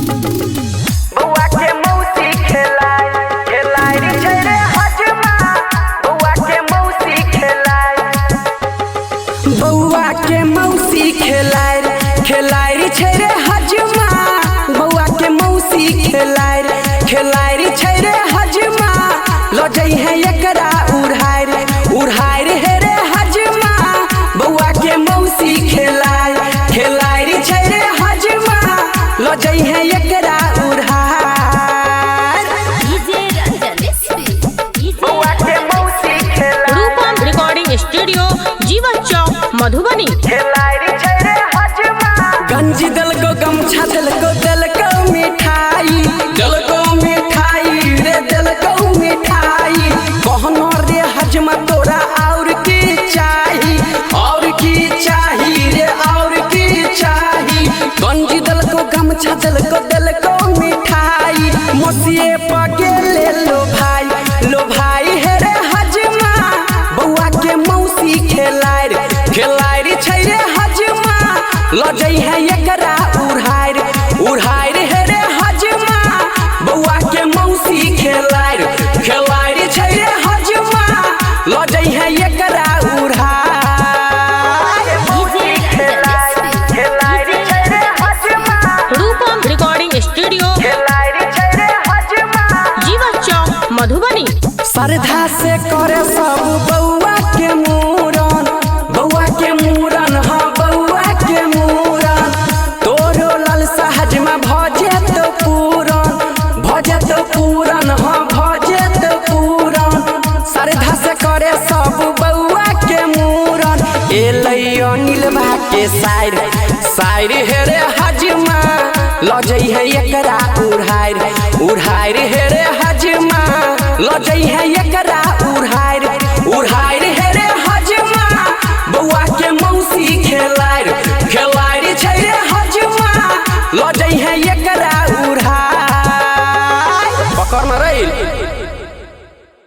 बउआ के मौसी खेलाय खेलाय रे छै रे हजमा बउआ के मौसी खेलाय बउआ के मौसी खेलाय रे छै रे हजमा बउआ के मौसी खेलाय रे छै रे हजमा लो जई है एकरा उड़ाय रे हे रे हजमा बउआ के मौसी खेलाय रे छै रे हजमा लो जई है एकरा उड़ाय। बउआ के मौसी खेलाय रूपम रिकॉर्डिंग स्टूडियो जीवन चौक मधुबनी। खेलाय रे छै रे हजमा गंजी दलको गमछा दलको मिठाई रे दलको मिठाई कहनो रे हजमा तोरा और की चाही रे और की चाही। गंजी दलको गमछा दलको मिठाई मोसिए पगे ले लो भाई हे रे हजमा बउआ के मौसी खेलाय रे छै रे हजमा लो जई है एकरा उड़ाय रे हे रे हजमा बउआ के मौसी खेलाय रे छै रे हजमा लो जई है एकरा उड़ाय। मौसी खेलाय खेलाय रे छै रे हजमा रूपम रिकॉर्डिंग स्टूडियो खेलाय रे छै रे हजमा जीवन चौक मधुबनी। श्रद्धा से करे सब बउआ के मूरन हाँ बउआ के मूरन तोरो लालसा हजमा भजे तो पूरन हाँ भजे तो पूरन श्रद्धा से करे सब बउआ के मूरन एलैयो नीलबा के साइर हे रे हजमा लो जई है एकरा उड़ाय रे हे रे हजमा लो जई है एकरा उड़ाय रे हे रे हजमा बउआ के मौसी खेलाय रे छै रे हजमा लो जई है एकरा